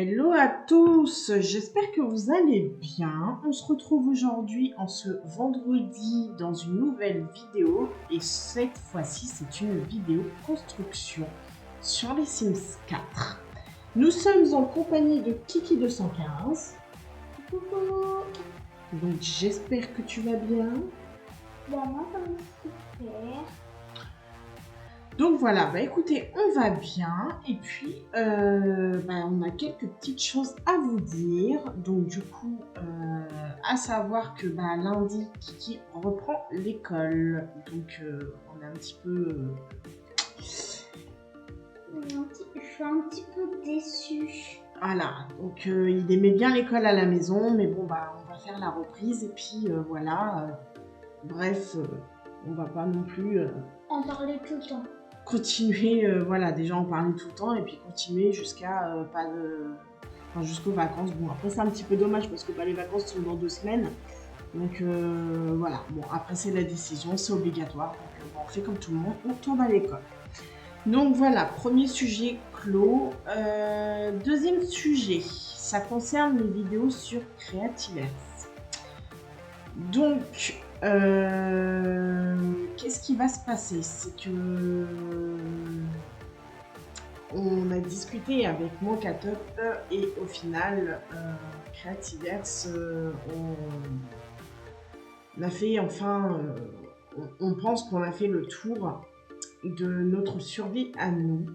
Hello à tous, j'espère que vous allez bien. On se retrouve aujourd'hui en ce vendredi dans une nouvelle vidéo et cette fois-ci c'est une vidéo construction sur les Sims 4. Nous sommes en compagnie de Kiki215. Coucou. Donc j'espère que tu vas bien. Moi, ça va super. Donc voilà, écoutez, on va bien et puis on a quelques petites choses à vous dire. Donc du coup, à savoir que lundi, Kiki reprend l'école. Donc on est un petit peu... Je suis un petit peu déçue. Voilà, donc il aimait bien l'école à la maison, mais bon, on va faire la reprise et puis voilà. Bref, on va pas non plus... On parlait tout le temps. continuer, déjà en parler tout le temps et puis continuer jusqu'à jusqu'aux vacances. Bon, après c'est un petit peu dommage parce que les vacances sont dans 2 semaines. Donc voilà, bon après c'est la décision, c'est obligatoire. Donc on fait comme tout le monde, on tourne à l'école. Donc voilà, premier sujet clos. Deuxième sujet, ça concerne les vidéos sur Creativerse. Donc, qu'est-ce qui va se passer? C'est que on a discuté avec Mocatup et au final, Creativerse, on a fait on pense qu'on a fait le tour de notre survie à nous.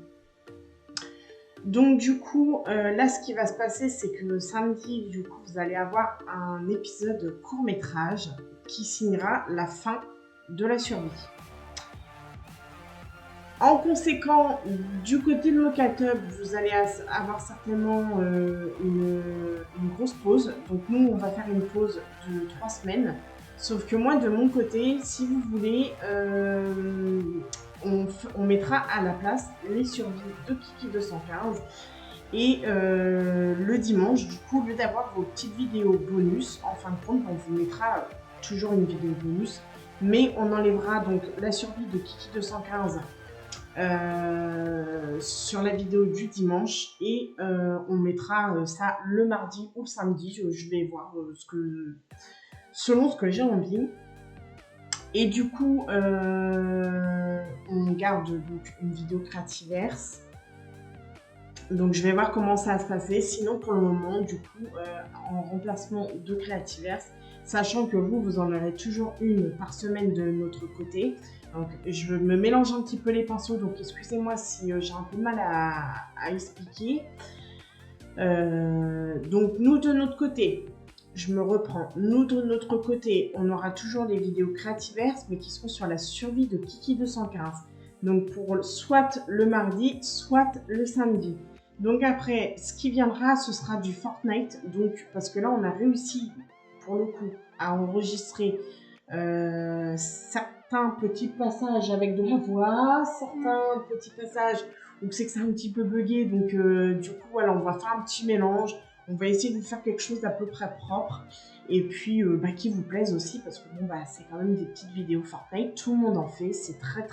Donc du coup, là ce qui va se passer, c'est que samedi, du coup, vous allez avoir un épisode court-métrage qui signera la fin de la survie. En conséquent, du côté de Mocatup, vous allez avoir certainement une grosse pause. Donc nous, on va faire une pause de 3 semaines. Sauf que moi, de mon côté, si vous voulez, on mettra à la place les survies de Kiki215. Et le dimanche, du coup, au lieu d'avoir vos petites vidéos bonus, en fin de compte, on vous mettra toujours une vidéo bonus. Mais on enlèvera donc la survie de Kiki215 sur la vidéo du dimanche et on mettra ça le mardi ou le samedi. Je vais voir selon ce que j'ai envie. Et du coup, on garde donc une vidéo Creativerse. Donc je vais voir comment ça va se passer. Sinon pour le moment, du coup, en remplacement de Creativerse, sachant que vous en aurez toujours une par semaine de notre côté. Donc je me mélange un petit peu les pinceaux, donc excusez-moi si j'ai un peu de mal à expliquer. Donc nous de notre côté, je me reprends, nous de notre côté, on aura toujours les vidéos Creativerse, mais qui seront sur la survie de Kiki215. Donc pour soit le mardi, soit le samedi. Donc après, ce qui viendra, ce sera du Fortnite. Donc parce que là, on a réussi, pour le coup, à enregistrer certains petits passages avec de la voix, certains petits passages où c'est que c'est un petit peu bugué. Donc du coup, voilà, on va faire un petit mélange. On va essayer de vous faire quelque chose d'à peu près propre. Et puis, qui vous plaise aussi, parce que bon, c'est quand même des petites vidéos Fortnite. Tout le monde en fait. C'est très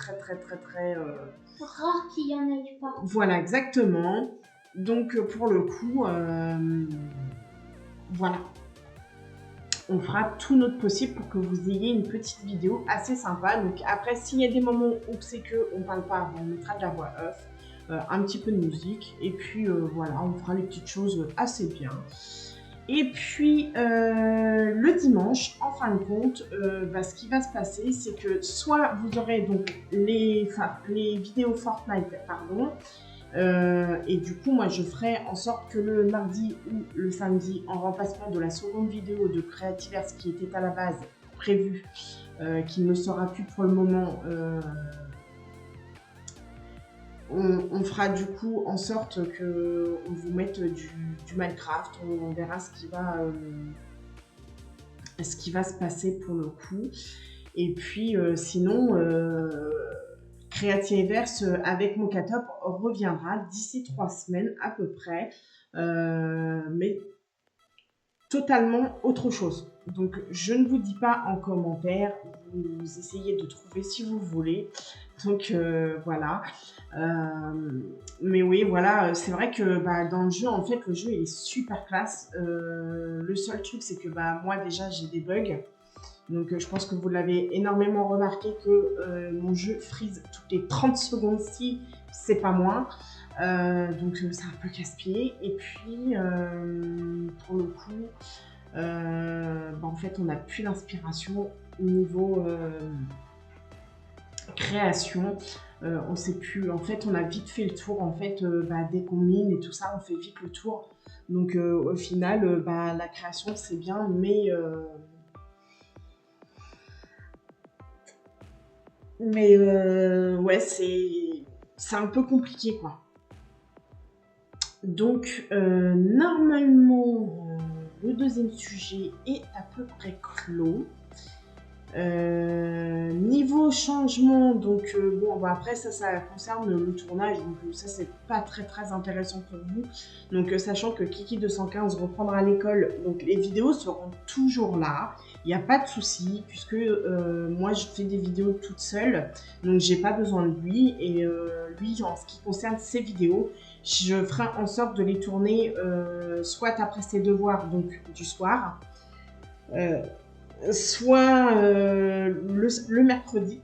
Rare qu'il y en ait pas. Voilà, exactement. Donc, pour le coup, voilà. On fera tout notre possible pour que vous ayez une petite vidéo assez sympa. Donc après, s'il y a des moments où c'est qu'on ne parle pas, on mettra de la voix off, un petit peu de musique. Et puis voilà, on fera les petites choses assez bien. Et puis le dimanche, en fin de compte, ce qui va se passer, c'est que soit vous aurez donc les vidéos Fortnite, pardon, et du coup, moi, je ferai en sorte que le mardi ou le samedi, en remplacement de la seconde vidéo de Creativerse qui était à la base prévue, qui ne sera plus pour le moment, on fera du coup en sorte qu'on vous mette du Minecraft. On verra ce qui va se passer pour le coup. Et puis, sinon... Creativerse avec Mocatup reviendra d'ici 3 semaines à peu près, mais totalement autre chose. Donc je ne vous dis pas en commentaire, vous essayez de trouver si vous voulez, Donc voilà. Mais oui, voilà, c'est vrai que dans le jeu, en fait, le jeu il est super classe. Le seul truc, c'est que moi déjà j'ai des bugs. Donc je pense que vous l'avez énormément remarqué que mon jeu freeze toutes les 30 secondes si c'est pas moins. Donc c'est un peu casse-pied. Et puis pour le coup, en fait on n'a plus d'inspiration niveau création. On sait plus, en fait on a vite fait le tour. En fait dès qu'on mine et tout ça, on fait vite le tour. Donc au final la création c'est bien, mais ouais, c'est un peu compliqué, quoi. Donc, normalement, le deuxième sujet est à peu près clos. Niveau changement, donc après ça concerne le tournage, donc ça c'est pas très intéressant pour vous. Donc sachant que Kiki 215 reprendra l'école, donc les vidéos seront toujours là, il n'y a pas de souci puisque moi je fais des vidéos toute seule, donc j'ai pas besoin de lui. Et lui, en ce qui concerne ses vidéos, je ferai en sorte de les tourner soit après ses devoirs, donc du soir, soit le mercredi.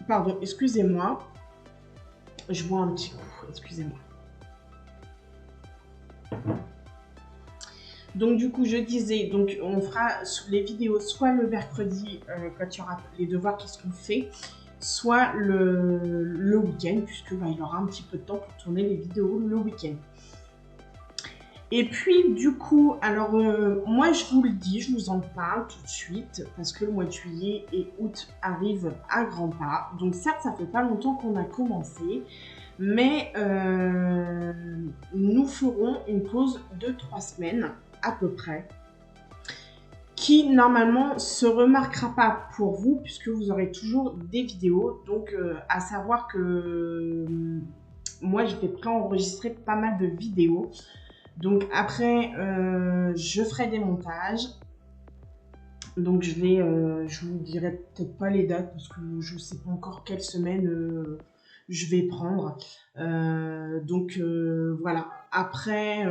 Pardon, excusez-moi. Je bois un petit coup, excusez-moi. Donc du coup, je disais, donc on fera les vidéos soit le mercredi quand il y aura les devoirs qui seront faits, soit le week-end, puisque il y aura un petit peu de temps pour tourner les vidéos le week-end. Et puis du coup, alors moi je vous le dis, je vous en parle tout de suite parce que le mois de juillet et août arrivent à grands pas. Donc certes, ça fait pas longtemps qu'on a commencé, mais nous ferons une pause de 3 semaines à peu près, qui normalement se remarquera pas pour vous puisque vous aurez toujours des vidéos. Donc à savoir que moi je vais préenregistrer pas mal de vidéos. Donc après, je ferai des montages. Donc je vous dirai peut-être pas les dates parce que je ne sais pas encore quelle semaine je vais prendre. Donc voilà. Après,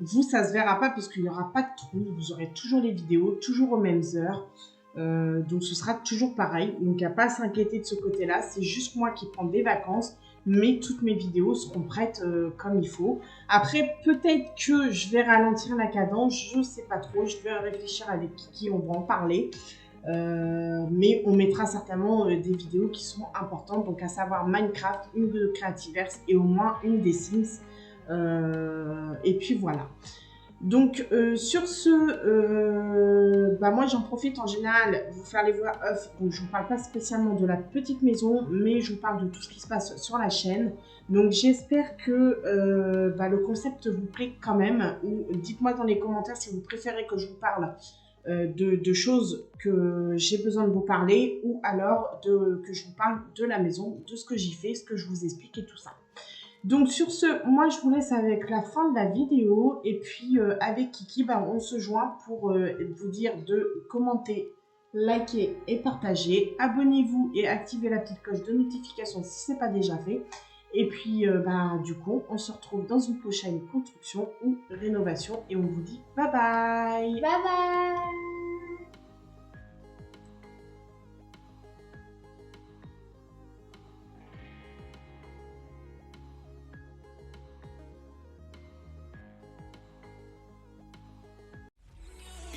vous, ça se verra pas parce qu'il n'y aura pas de trou. Vous aurez toujours les vidéos, toujours aux mêmes heures. Donc ce sera toujours pareil. Donc il n'y a pas à s'inquiéter de ce côté-là. C'est juste moi qui prends des vacances. Mais toutes mes vidéos seront prêtes comme il faut. Après, peut-être que je vais ralentir la cadence, je ne sais pas trop. Je vais réfléchir avec Kiki, on va en parler. Mais on mettra certainement des vidéos qui sont importantes. Donc à savoir Minecraft, une de Creativerse et au moins une des Sims. Et puis voilà. Donc sur ce, moi j'en profite en général vous faire les voix off, donc je vous parle pas spécialement de la petite maison, mais je vous parle de tout ce qui se passe sur la chaîne. Donc j'espère que le concept vous plaît quand même, ou dites-moi dans les commentaires si vous préférez que je vous parle de choses que j'ai besoin de vous parler, ou alors que je vous parle de la maison, de ce que j'y fais, ce que je vous explique et tout ça. Donc sur ce, moi je vous laisse avec la fin de la vidéo et puis avec Kiki, on se joint pour vous dire de commenter, liker et partager. Abonnez-vous et activez la petite cloche de notification si ce n'est pas déjà fait. Et puis du coup, on se retrouve dans une prochaine construction ou rénovation et on vous dit bye bye. Bye bye.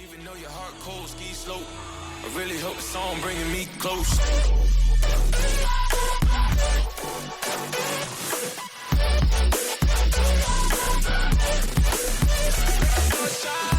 Even though your heart cold, ski slope, I really hope the song bringing me close. Shine.